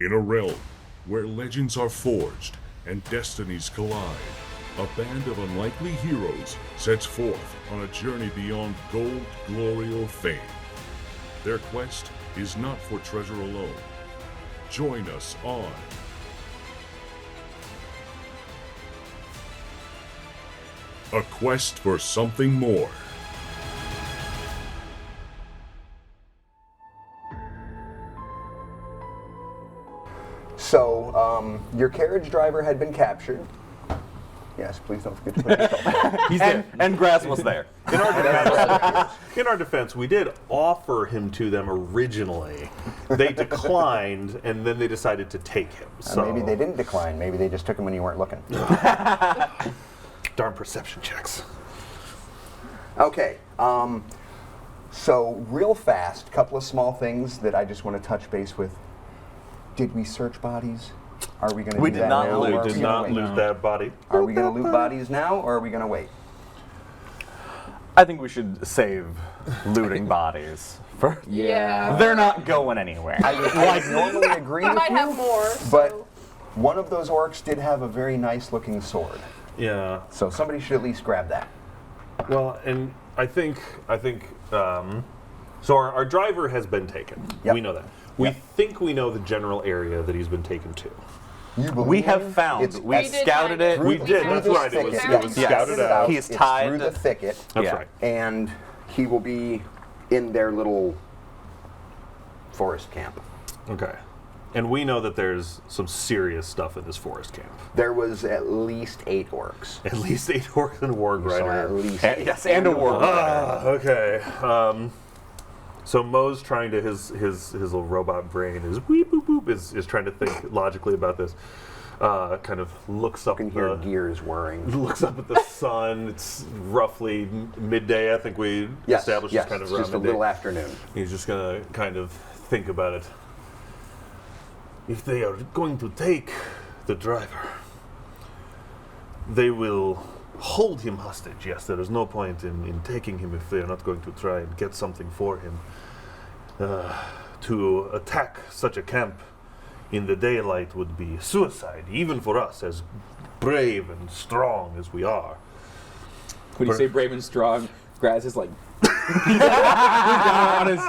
In a realm where legends are forged and destinies collide, a band of unlikely heroes sets forth on a journey beyond gold, glory, or fame. Their quest is not for treasure alone. Join us on A Quest for Something More. So, your carriage driver had been captured. Yes, please don't forget to put yourself. He's there. And Graz was there. In our defense, we did offer him to them originally. They declined, and then they decided to take him. So Maybe they didn't decline. Maybe they just took him when you weren't looking. darn perception checks. Okay. So real fast, couple of small things that I just want to touch base with. Did we search bodies? Are we going to We do did that not now? loot. or are We we did gonna not wait? lose that body. Are we going to loot bodies now, or are we going to wait? I think we should save looting bodies. Yeah. They're not going anywhere. I normally agree We with might you, have more. but so- one of those orcs did have a very nice looking sword. Yeah. So somebody should at least grab that. Well, and I think, so our driver has been taken. Yep. We know that. We think we know the general area that he's been taken to. You believe We have it's found. We We did scouted find it. it. We Through did. the That's this right. It was, thicket. it was Yes. scouted Yes. out. He's It's tied. through the thicket, That's Yeah. right. and he will be in their little forest camp. Okay. And we know that there's some serious stuff in this forest camp. There was at least 8 orcs. At least 8 orcs and a warg So at rider. least And- 8. yes, and a warg rider. Okay. So Mo's trying to his little robot brain is weep boop boop is trying to think logically about this. Kind of looks up You can hear the gears whirring. looks up at the sun. It's roughly midday. I think we Yes, established yes, it's kind of it's around just a midday. little afternoon. He's just gonna kind of think about it. If they are going to take the driver, they will hold him hostage. Yes, there is no point in taking him if they are not going to try and get something for him. To attack such a camp in the daylight would be suicide, even for us, as brave and strong as we are. When you say brave and strong, Graz is like he's down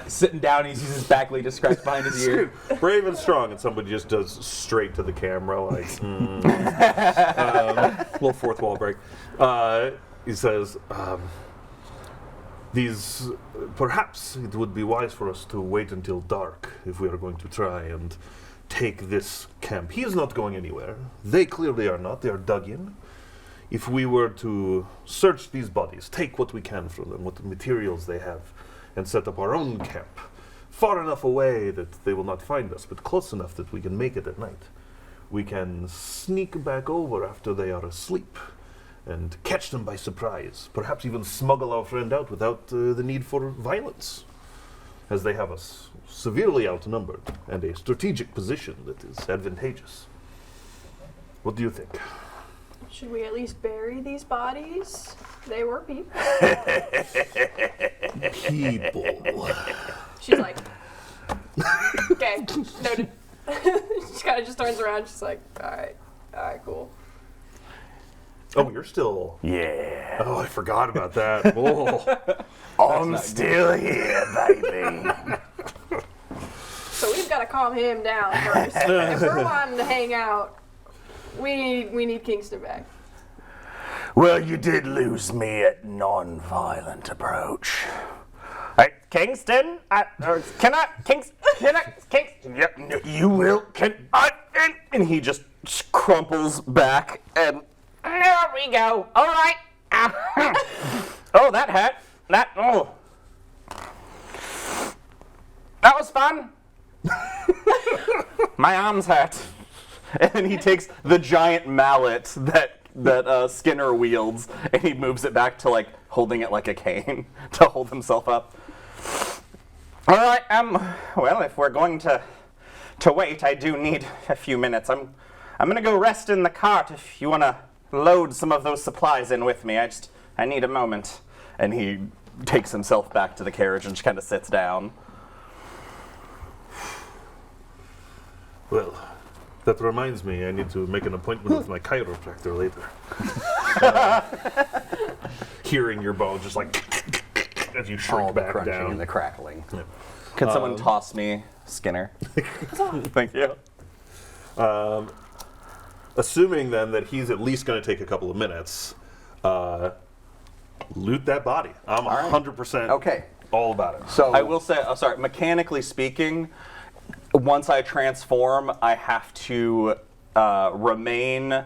sitting down. He uses his back leg to scratch behind his ear. Brave and strong, and somebody just does straight to the camera, like little fourth wall break. He says, "These perhaps it would be wise for us to wait until dark if we are going to try and take this camp. He is not going anywhere. They clearly are not. They are dug in. If we were to search these bodies, take what we can from them, what materials they have, and set up our own camp, far enough away that they will not find us, but close enough that we can make it at night, we can sneak back over after they are asleep and catch them by surprise, perhaps even smuggle our friend out without the need for violence, as they have us severely outnumbered and a strategic position that is advantageous. What do you think?" Should we at least bury these bodies? They were people. People. She's like, okay, noted. She kind of just turns around. She's like, all right, cool. Oh, you're still. Yeah. Oh, I forgot about that. Oh. I'm still here, baby. So we've got to calm him down first. If we're wanting to hang out, we need Kingston back. Well, you did lose me at non-violent approach. Hey, Kingston, Kingston, yep, you will, and he just crumples back, and there we go, all right. Oh, that hurt, that was fun. My arms hurt. And then he takes the giant mallet that Skinner wields, and he moves it back to like holding it like a cane to hold himself up. All right, well, if we're going to wait, I do need a few minutes. I'm gonna go rest in the cart if you wanna load some of those supplies in with me. I need a moment. And he takes himself back to the carriage and just kind of sits down. Well, that reminds me, I need to make an appointment with my chiropractor later. Hearing your bones just like as you All shrink the back crunching down. and the crackling. Can someone toss me Skinner? Thank you. Assuming then that he's at least going to take a couple of minutes, loot that body. I'm 100% Okay. all about it. So I will say, sorry, mechanically speaking, once I transform, I have to remain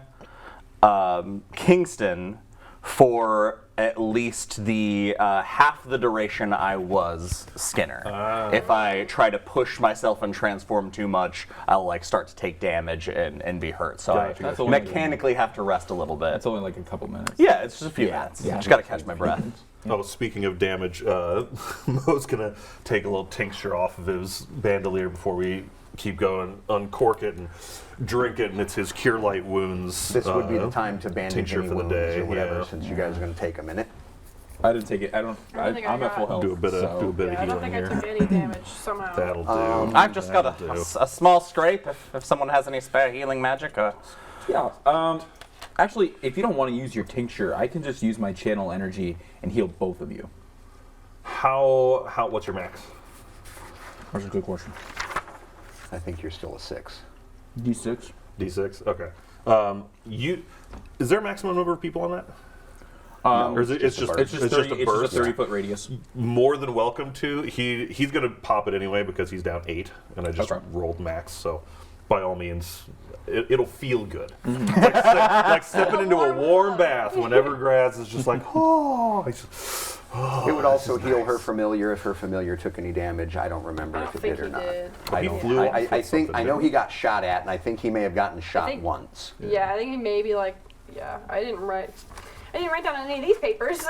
Kingston for at least the half the duration I was Skinner. If I try to push myself and transform too much, I'll like start to take damage and be hurt. So Gotcha. I That's only mechanically have to rest a little bit. It's only like a couple minutes. Yeah, it's just a few Yeah. minutes. Yeah. Just gotta catch my breath. Oh, speaking of damage, Mo's going to take a little tincture off of his bandolier before we keep going, uncork it and drink it, and it's his Cure Light Wounds. this would be the time to bandage tincture any for the wounds day, or whatever, yeah. since you guys are going to take a minute. I didn't take it. I don't. don't think I I'm at full got- health. Do a bit of so- do a bit Yeah, I of don't healing think I here. took any damage somehow. That'll do. I've just got That'll do. a small scrape if someone has any spare healing magic. Yeah. Actually, if you don't want to use your tincture, I can just use my channel energy and heal both of you. How? What's your max? That's a good question. I think you're still a 6. D6. D6. Okay. Is there a maximum number of people on that? Or is it, it's just It's just 30, a burst? 30-foot radius. More than welcome to. He's gonna pop it anyway because he's down 8, and I just Okay. rolled max. So, by all means, it'll feel good. It's like stepping into a warm bath whenever Graz is just like, oh. It would also heal her familiar if her familiar took any damage. I don't remember I if don't it think did or he not. did. I He don't. flew off I with think something, I know didn't he got shot at, and I think he may have gotten shot think- once. Yeah, I think he maybe like. Yeah, I didn't write down any of these papers.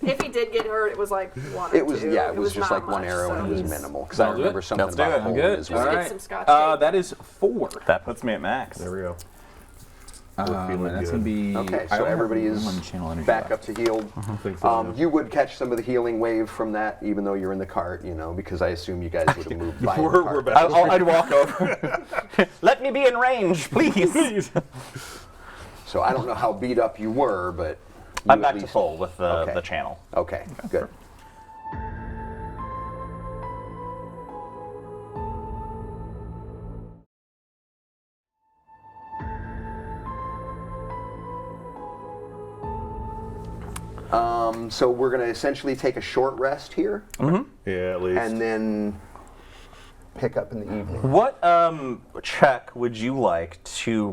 If he did get hurt, it was like one or It was two. it was just not like one much, arrow, so and it was he's- minimal. Because I Sounds remember good. something Let's do about it. holding Good. his All weight. get right. some scotch tape. That is 4. That puts me at max. There we go. And that's good. gonna be. Okay, I so only have everybody is one channel energy back left. up to healed. Think so. You would catch some of the healing wave from that, even though you're in the cart, because I assume you guys would have moved by. We're- the we're cart. back. I'd walk over. Let me be in range, please. So I don't know how beat up you were, but you I'm at back to least- full with Okay. the channel. Okay, good. So we're going to essentially take a short rest here, Yeah, at least. and then pick up in the evening. What check would you like to?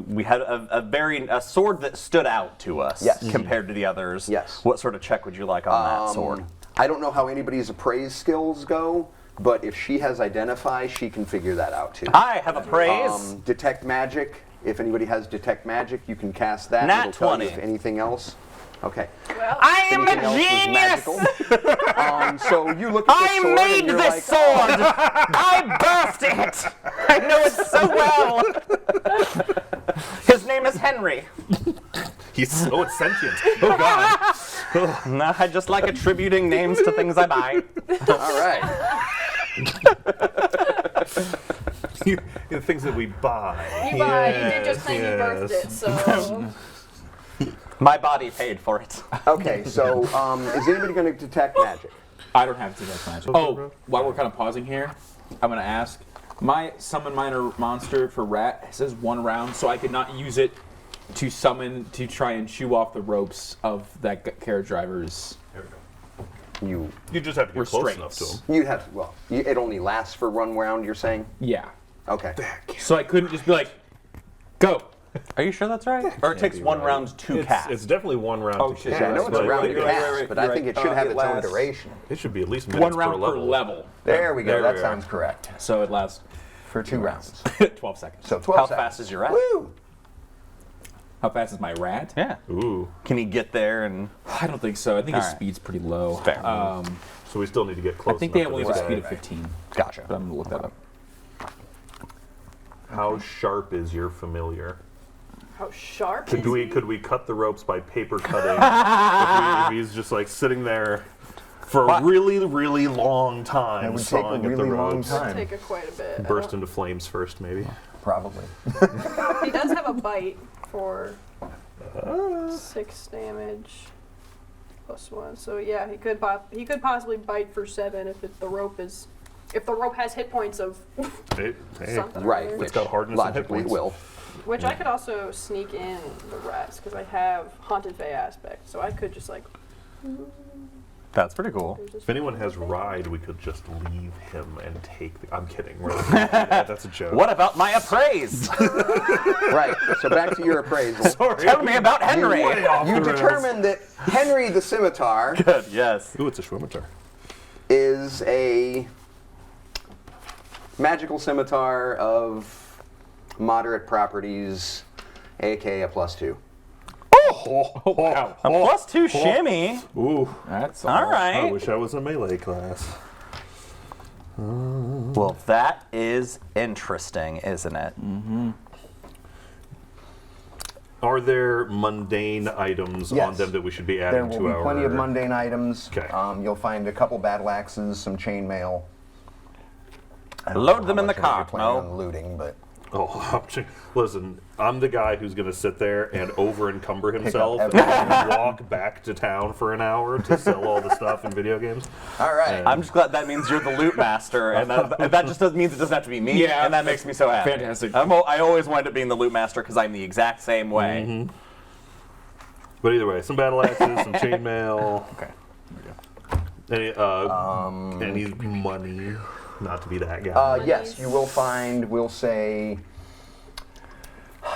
We had a sword that stood out to us Yes. compared to the others. Yes. What sort of check would you like on that sword? I don't know how anybody's appraise skills go, but if she has identify, she can figure that out too. I have a praise. Detect magic. If anybody has detect magic, you can cast that. Nat It'll tell you 20. if anything else. Okay. Well, I am Anything a else was genius. magical. So you look at the I sword made and you're this like, sword. I birthed it. I know it so well. His name is Henry. He's so sentient. Oh God. No, I just like attributing names to things I buy. all right. The things that we buy. you did just claim you birthed it, so. My body paid for it. Okay. So is anybody going to detect magic? I don't have detect magic. Oh, while we're kind of pausing here, I'm gonna ask. My summon minor monster for rat says 1 round, so I could not use it to summon to try and chew off the ropes of that carriage driver's. You just have to get close enough to him. Restraints. you'd have to. Well, it only lasts for 1 round. You're saying? Yeah. Okay. So I couldn't just be like, go. Are you sure that's right? Or it takes be 1 right. round to cast? It's definitely 1 round. Oh, to shit. cast, Yeah, I know it's a but round You're to right, cast, you're right, but you're I think right. it should have It its own lasts duration. It should be at least minutes 1 round per per level. level. There we go. There That we are. sounds correct. So it lasts For 2 rounds. 12 seconds. So 12 How seconds. fast is your rat? Woo! How fast is my rat? Yeah. Ooh. Can he get there and? I don't think so. I think his All right. speed's pretty low. Fair. So we still need to get I close. think they enough only for have a this speed guy. of 15. Gotcha. But I'm gonna look that up. How sharp is your familiar? How sharp Could is we he? could we cut the ropes by paper cutting? if he's just like sitting there, for What? a really, really long time. It would take a sawing at the really long ropes. time. Take quite a bit. I Burst don't- into flames first, maybe. Probably. He does have a bite for 6 damage plus 1. So yeah, he could possibly bite for 7 if the rope has hit points of Hey, something. or Right. other. It's got hardness and hit Logically, it points. will. Which I could also sneak in the rest because I have Haunted Fae aspect, so I could just like. That's pretty cool. there's this- If anyone has ride, we could just leave him and take the... I'm kidding. We're not gonna do that. That's a joke. What about my appraise? Right. So back to your appraisal. Tell me about Henry. You determined that Henry the Scimitar Good. Yes. Ooh, it's a scimitar. is a magical scimitar of moderate properties, aka a +2. Oh, wow. A +2 shimmy. Ooh, That's All I right. wish I was in melee class. Well, that is interesting, isn't it? Are there mundane items on Yes. them that we should be There adding will to be our... plenty of mundane items. Okay. You'll find a couple battle axes, some chainmail. I don't Load know them how in the much of it you're cart, planning Mo. on looting, but Oh, listen, I'm the guy who's going to sit there and over-encumber himself everything. and walk back to town for an hour to sell all the stuff in video games. all right. I'm just glad that means you're the loot master, and that just means it doesn't have to be me. Yeah, and that makes me so happy. fantastic. I always wind up being the loot master because I'm the exact same way. But either way, some battle axes, some chainmail, Okay. any money. Not to be that guy. Yes, you will find, we'll say,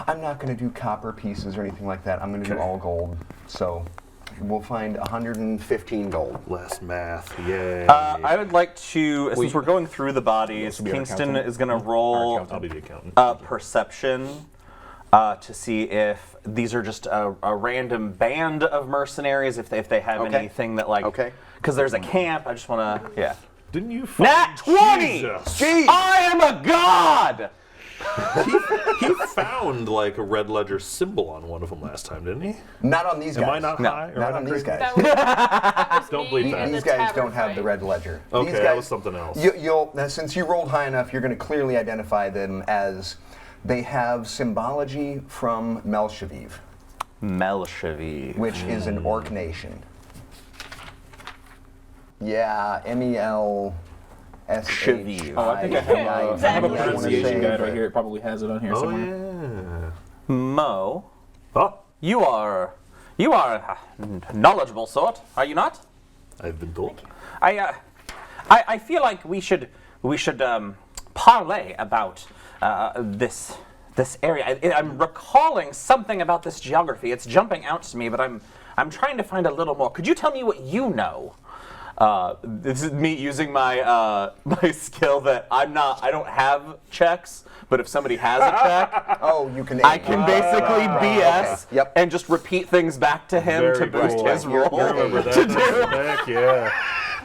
I'm not going to do copper pieces or anything like that. I'm going to do Okay. all gold. So we'll find 115 gold. Less math, yay. I would like to, since we're going through the bodies, will be our Kingston accountant. is going to Our roll accountant. I'll be the accountant. perception to see if these are just a random band of mercenaries, if they have Okay. anything that like, Okay. because there's a camp. I just want to, yeah. Didn't you find Nat 20! Jesus. Jeez! I am a god! He found like a red ledger symbol on one of them last time, didn't he? Not on these guys. Am I not high? Or am I Not on these crazy? guys. That was Don't me believe that. in These the guys tavern don't have fight. the red ledger. Okay, These that guys, was something else. Now, since you rolled high enough, you're going to clearly identify them as they have symbology from Melshaviv, Melshaviv. which is an orc nation. Yeah, MELSH. Shaviv. Oh, I think I have, Yeah, I have a exactly. pronunciation say, guide but- right here. It probably has it on here Oh somewhere. yeah. Mo, Oh, you are a knowledgeable sort, are you not? I've been told. I feel like we should parlay about this area. I'm recalling something about this geography. It's jumping out to me, but I'm trying to find a little more. Could you tell me what you know? This is me using my my skill that I don't have checks, but if somebody has a check, Oh, you can. I can basically BS Okay. Yep. and just repeat things back to him Very to boost cool. his You're- roll. you're- Remember that? To do. Heck yeah.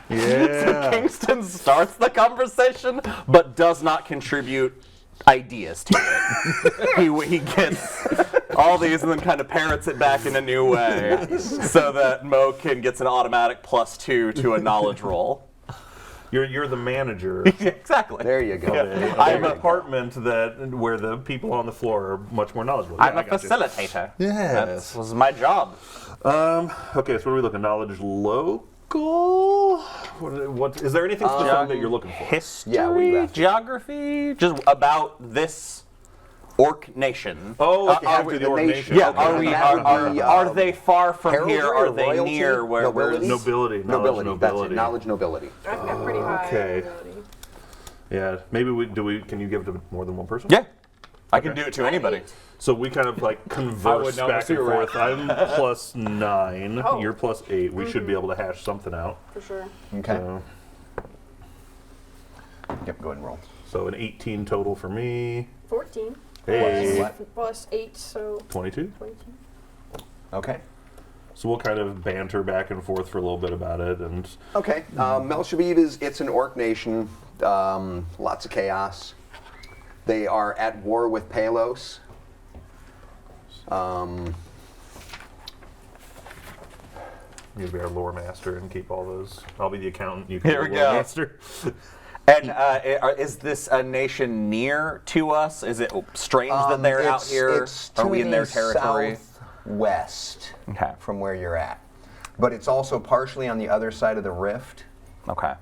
Yeah. Kingston starts the conversation, but does not contribute ideas to it. he gets all these and then kind of parrots it back in a new way, so that Mo gets an automatic +2 to a knowledge roll. You're the manager Exactly. There you go. of I'm a a- department where the people on the floor are much more knowledgeable. I'm Yeah, a I got you. facilitator. Yes. That was my job. Okay, so what are we looking? Knowledge local? What is there anything specific that you're looking for? History, Yeah, what do you have? geography, just about this orc nation. Oh, Okay, after the the ordination. nation. Yeah, Okay, are we? that would be, Are they far from heraldry here? or Are they royalty? near? Where's Nobility? Nobility. Nobility. Knowledge, That's it. nobility. Knowledge, nobility. I've got pretty high Okay. ability. Yeah, maybe can you give it to more than one person? Yeah, I can do it to anybody. So we kind of like converse know, back so and you're right. forth. I'm +9. Oh. You're +8. We should be able to hash something out. For sure. Okay. So, Yep, go ahead and roll. so an 18 total for me. 14. Hey, What? Plus 8, so 22. 22. Okay. So we'll kind of banter back and forth for a little bit about it, and Okay. Melshaviv it's an orc nation. Lots of chaos. They are at war with Palos. You be our lore master and keep all those. I'll be the accountant. You can Here be we the lore go. master. And is this a nation near to us? Is it strange that they're out here? It's Are to we in the their territory? southwest Okay. from where you're at. But it's also partially on the other side of the rift. Okay.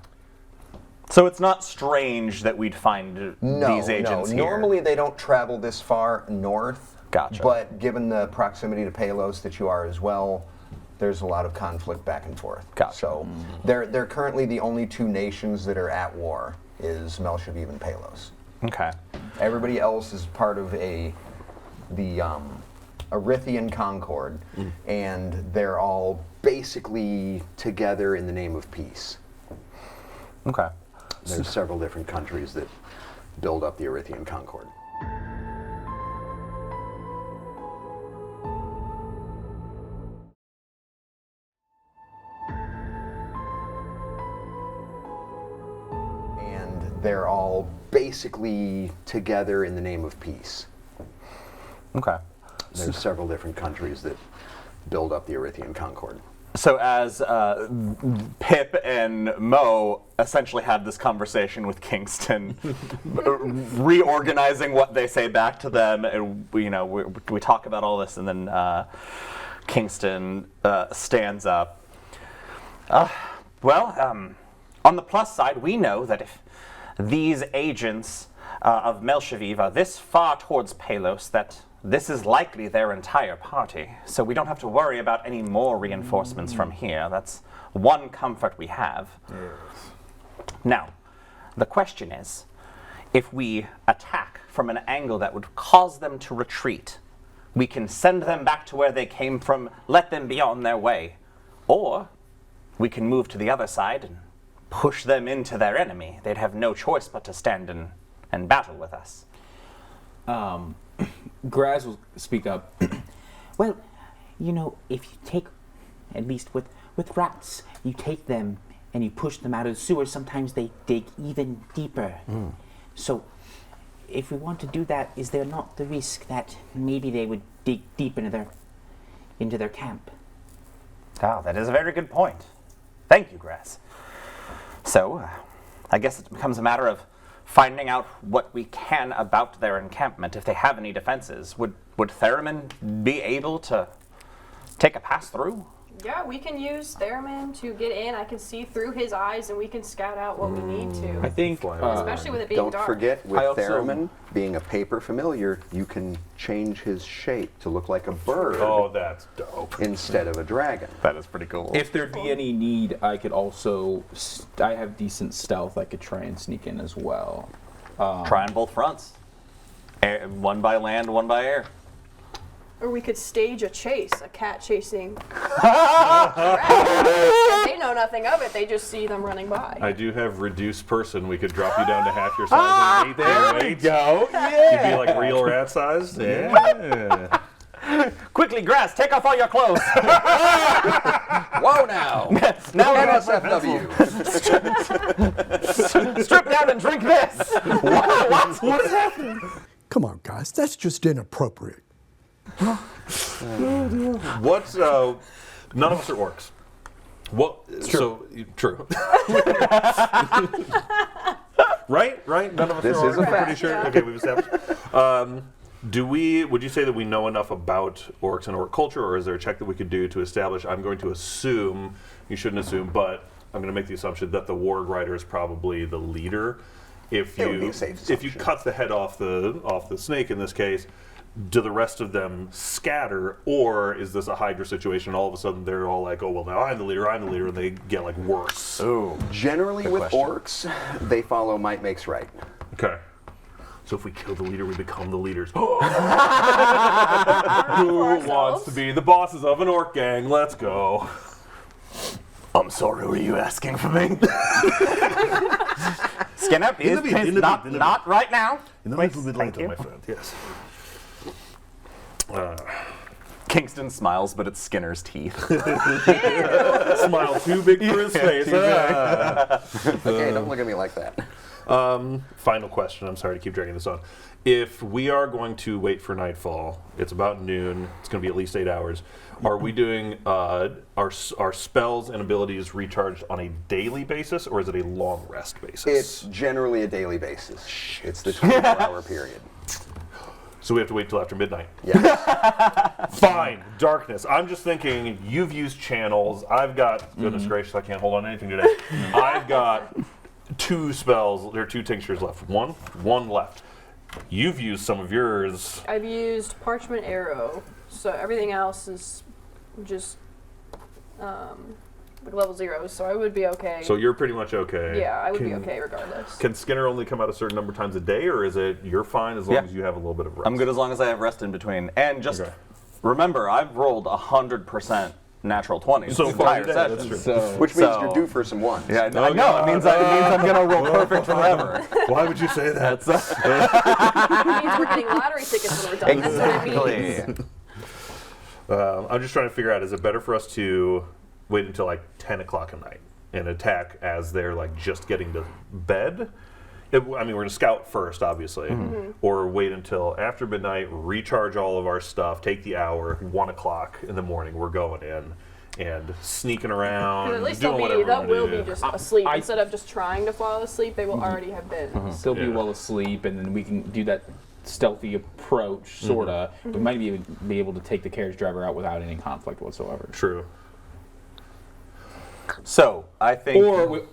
So it's not strange that we'd find these agents here. Normally they don't travel this far north. Gotcha. But given the proximity to Palos that you are as well, there's a lot of conflict back and forth. Gotcha. So they're currently the only two nations that are at war is Melshaviv and Palos. Okay. Everybody else is part of the Arithian Concord, and they're all basically together in the name of peace. Okay. There's several different countries that build up the Arithian Concord. And they're all basically together in the name of peace. Okay. There's several different countries that build up the Arithian Concord. So as Pip and Mo essentially had this conversation with Kingston, reorganizing what they say back to them, and we talk about all this, and then Kingston stands up. On the plus side, we know that if these agents of Melshaviv are this far towards Palos, that this is likely their entire party, so we don't have to worry about any more reinforcements from here. That's one comfort we have. Yes. Now, the question is, if we attack from an angle that would cause them to retreat, we can send them back to where they came from, let them be on their way. Or we can move to the other side and push them into their enemy. They'd have no choice but to stand and battle with us. Graz will speak up. Well, if you take, at least with rats, you take them and you push them out of the sewer, sometimes they dig even deeper. So, if we want to do that, is there not the risk that maybe they would dig deep into their camp? Oh, that is a very good point. Thank you, Graz. So, I guess it becomes a matter of finding out what we can about their encampment, if they have any defenses. Would Theremin be able to take a pass through? Yeah, we can use Theremin to get in. I can see through his eyes, and we can scout out what we need to. I think, Especially with it being Don't dark. forget, with I also- Theremin being a paper familiar, you can change his shape to look like a bird Oh, that's dope. instead of a dragon. That is pretty cool. if there'd be any need, I could also. I have decent stealth. I could try and sneak in as well. Try on both fronts. One by land, one by air. Or we could stage a chase, a cat chasing. And they know nothing of it. They just see them running by. I do have reduced person. We could drop you down to half your size and weight. go. You'd be like real rat sized. Yeah. Quickly, Graz, take off all your clothes. Whoa now! Now NSFW! strip down and drink this. What is happening? Come on, guys, that's just inappropriate. What's none of us are orcs. What? So true. Right. None of us This are is orcs. a I'm fact. pretty sure. Yeah. Okay, we've established. Would you say that we know enough about orcs and orc culture, or is there a check that we could do to establish? I'm going to assume, you shouldn't assume, but I'm going to make the assumption that the Warg Rider is probably the leader. If It would be you a safe if you assumption. cut the head off the snake in this case, do the rest of them scatter, or is this a Hydra situation? All of a sudden, they're all like, "Oh well, now I'm the leader," and they get like worse. Ooh. Generally, Good with question. orcs, they follow might makes right. Okay. So if we kill the leader, we become the leaders. Who ourselves. wants to be the bosses of an orc gang? Let's go. I'm sorry, were you asking for me? Skin up, In a bit, in a not, bit, in a not right now. In a Please, little bit thank later, you. my friend. Yes. Kingston smiles, but it's Skinner's teeth. Smile too big for his face. Okay, don't look at me like that. Final question. I'm sorry to keep dragging this on. If we are going to wait for nightfall, it's about noon. It's going to be at least 8 hours. Are we doing our spells and abilities recharged on a daily basis, or is it a long rest basis? It's generally a daily basis. It's the 24-hour period. So we have to wait till after midnight. Yeah. Fine. Darkness. I'm just thinking you've used channels. I've got, goodness gracious, I can't hold on to anything today. I've got 2 spells, there are 2 tinctures left. One left. You've used some of yours. I've used Parchment Arrow, so everything else is just like level 0, so I would be okay. So you're pretty much okay. yeah, I would be okay regardless. Can Skinner only come out a certain number of times a day, or is it you're fine as long Yeah. as you have a little bit of rest? I'm good as long as I have rest in between. And just Okay. remember, I've rolled 100% natural 20s So this far entire today, session. that's true. So Which means So- you're due for some ones. Yeah, I know. It means I'm gonna roll perfect forever. Why would you say that? That's It means we're getting lottery tickets when we're done. That's what it means. exactly. I'm just trying to figure out, is it better for us to wait until like 10 o'clock at night and attack as they're like just getting to bed? I mean, we're going to scout first, obviously, or wait until after midnight, recharge all of our stuff, take the hour, 1 o'clock in the morning, we're going in and sneaking around, At least doing whatever they'll we will wanna be do. just asleep. I- Instead of just trying to fall asleep, they will already have been. still be Yeah. well asleep, and then we can do that stealthy approach, sorta. We might be able to take the carriage driver out without any conflict whatsoever. True. So, I think.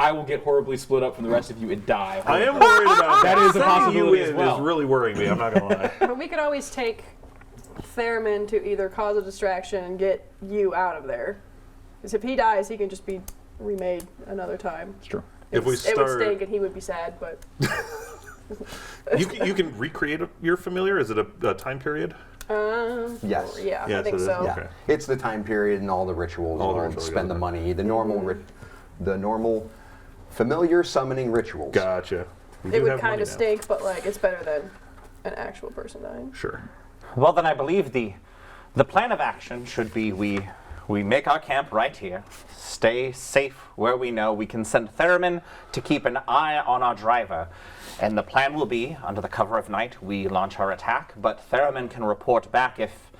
I will get horribly split up from the rest of you and die. I am worried about That is a Sending possibility you as in well. is really worrying me, I'm not going to lie. But we could always take Theremin to either cause a distraction and get you out of there. Because if he dies, he can just be remade another time. It's true. If we It would start- stink and he would be sad, but You can recreate your familiar? Is it a time period? Yes. yeah, Yes, I think it is. so. Yeah. Okay. It's the time period and all the rituals. All the and rituals, spend the okay. money. The normal, the normal familiar summoning rituals. Gotcha. We It do would have kind money of now. stink, but like it's better than an actual person dying. Sure. Well, then I believe the plan of action should be we make our camp right here, stay safe where we know. We can send Theremin to keep an eye on our driver. And the plan will be, under the cover of night, we launch our attack, but Theremin can report back if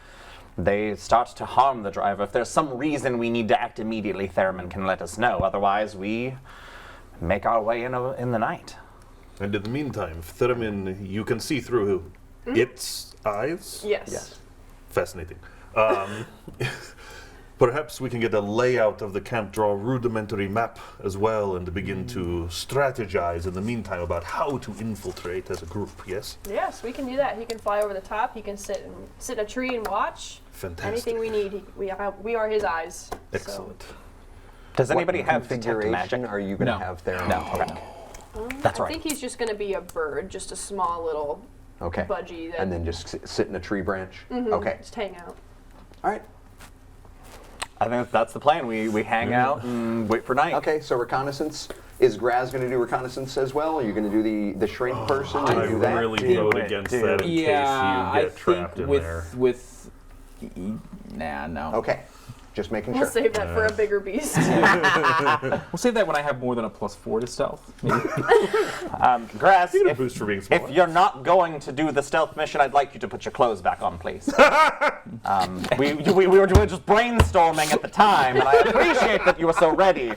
they start to harm the driver. If there's some reason we need to act immediately, Theremin can let us know. Otherwise, we make our way in the night. And in the meantime, Theremin, you can see through its eyes. Yes. Yes. Fascinating. Perhaps we can get a layout of the camp, draw a rudimentary map as well, and begin to strategize in the meantime about how to infiltrate as a group, yes? Yes, we can do that. He can fly over the top. He can sit in a tree and watch. Fantastic. Anything we need, we are his eyes. So. Excellent. Does anybody What have detect configuration magic? are you going to No. have there? No. Okay. That's I right. think he's just going to be a bird, just a small little Okay. budgie that And then just sit in a tree branch? Okay. just hang out. All right. I think that's the plan. We hang out and wait for night. Okay, so reconnaissance. Is Graz going to do reconnaissance as well? Are you going to do the shrink person and I do that? really vote against that in Yeah, case you I get trapped think in there. no. Okay. Just making We'll sure. save that for a bigger beast. We'll save that when I have more than a +4 to stealth. Maybe. Grass, You get a if, boost for being small. if you're not going to do the stealth mission, I'd like you to put your clothes back on, please. We were doing just brainstorming at the time, and I appreciate that you were so ready.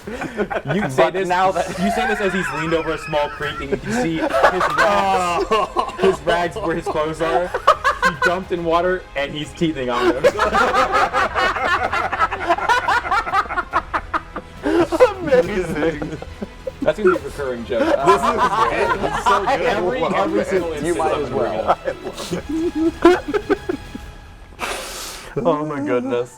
You say But this now that you say this as he's leaned over a small creek and you can see his rags where his clothes are. He dumped in water and he's teething on them. amazing. That's gonna be a recurring joke. Every single instance. You might I'm as gonna bring it well. up. Oh my goodness.